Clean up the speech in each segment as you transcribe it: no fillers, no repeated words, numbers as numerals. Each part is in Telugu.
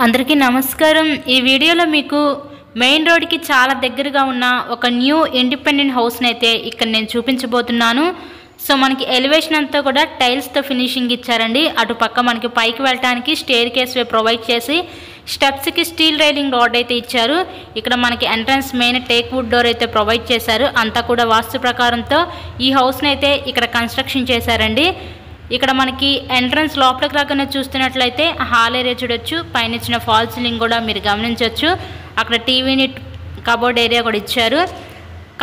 అందరికీ నమస్కారం। ఈ వీడియోలో మీకు మెయిన్ రోడ్ కి చాలా దగ్గరగా ఉన్న ఒక న్యూ ఇండిపెండెంట్ హౌస్ ని అయితే ఇక్కడ నేను చూపించబోతున్నాను। సో మనకి ఎలివేషన్ అంతా కూడా టైల్స్ తో ఫినిషింగ్ ఇచ్చారండి। అటు పక్క మనకి పైకి వెళ్ళడానికి స్టేర్ కేస్ వే ప్రొవైడ్ చేసి స్టెప్స్ కి స్టీల్ రైలింగ్ రాడ్ అయితే ఇచ్చారు। ఇక్కడ మనకి entrance main teak wood door అయితే ప్రొవైడ్ చేశారు। అంతా కూడా వాస్తు ప్రకారంతో ఈ హౌస్ ని అయితే ఇక్కడ కన్స్ట్రక్షన్ చేశారండి। ఇక్కడ మనకి ఎంట్రన్స్ లోపలికి రాగానే చూస్తున్నట్లయితే హాల్ ఏరియా చూడొచ్చు। పైన ఇచ్చిన ఫాల్ సీలింగ్ కూడా మీరు గమనించవచ్చు। అక్కడ టీవీ యూనిట్ కబోర్డ్ ఏరియా కూడా ఇచ్చారు।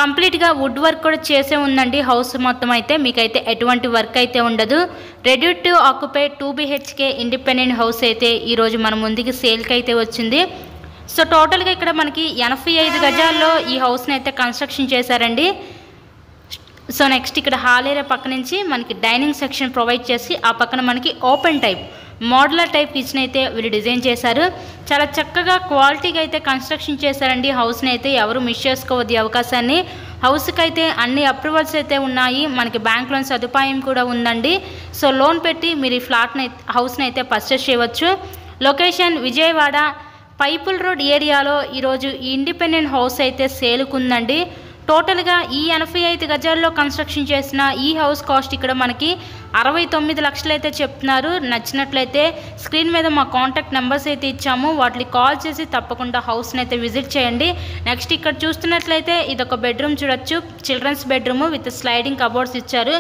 కంప్లీట్గా వుడ్ వర్క్ కూడా చేసే ఉందండి హౌస్ మొత్తం అయితే। మీకైతే ఎటువంటి వర్క్ అయితే ఉండదు। Ready to occupy 2 BHK independent house అయితే ఈరోజు మన ముందుకి సేల్కి అయితే వచ్చింది। సో టోటల్గా ఇక్కడ మనకి 85 గజాల్లో ఈ హౌస్ని అయితే కన్స్ట్రక్షన్ చేశారండి। సో నెక్స్ట్ ఇక్కడ హాల్ ఏరియా పక్క నుంచి మనకి డైనింగ్ సెక్షన్ ప్రొవైడ్ చేసి ఆ పక్కన మనకి open type modular type kitchen అయితే వీళ్ళు డిజైన్ చేశారు। చాలా చక్కగా క్వాలిటీగా అయితే కన్స్ట్రక్షన్ చేశారండి హౌస్ని అయితే। ఎవరు మిస్ చేసుకోవద్దు అవకాశాన్ని। హౌస్కి అయితే అన్ని అప్రూవల్స్ అయితే ఉన్నాయి। మనకి బ్యాంక్ లోన్ సదుపాయం కూడా ఉందండి। సో లోన్ పెట్టి మీరు ఈ ఫ్లాట్ని హౌస్ని అయితే పర్చేస్ చేయవచ్చు। లొకేషన్ విజయవాడ పైపుల్ రోడ్ ఏరియాలో ఈరోజు ఈ ఇండిపెండెంట్ హౌస్ అయితే సేలుకుందండి। టోటల్గా ఈ 85 గజాల్లో కన్స్ట్రక్షన్ చేసిన ఈ హౌస్ కాస్ట్ ఇక్కడ మనకి 69 లక్షలు అయితే చెప్తున్నారు। నచ్చినట్లయితే స్క్రీన్ మీద మా కాంటాక్ట్ నెంబర్స్ అయితే ఇచ్చాము, వాటికి కాల్ చేసి తప్పకుండా హౌస్ని అయితే విజిట్ చేయండి। నెక్స్ట్ ఇక్కడ చూస్తున్నట్లయితే ఇదొక బెడ్రూమ్ చూడొచ్చు। Children's bedroom with sliding cupboards ఇచ్చారు।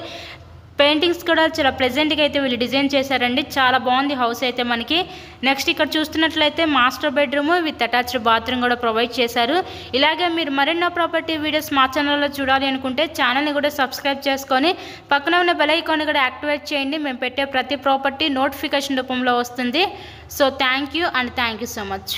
పెయింటింగ్స్ కూడా చాలా ప్రెజెంట్గా అయితే వీళ్ళు డిజైన్ చేశారండి। చాలా బాగుంది హౌస్ అయితే మనకి। నెక్స్ట్ ఇక్కడ చూస్తున్నట్లయితే master bedroom with attached bathroom కూడా ప్రొవైడ్ చేశారు। ఇలాగే మీరు మరెన్నో ప్రాపర్టీ వీడియోస్ మా ఛానల్లో చూడాలి అనుకుంటే ఛానల్ని కూడా సబ్స్క్రైబ్ చేసుకొని పక్కన ఉన్న బెల్ ఐకాన్ కూడా యాక్టివేట్ చేయండి। మేము పెట్టే ప్రతి ప్రాపర్టీ నోటిఫికేషన్ రూపంలో వస్తుంది। So thank you so much.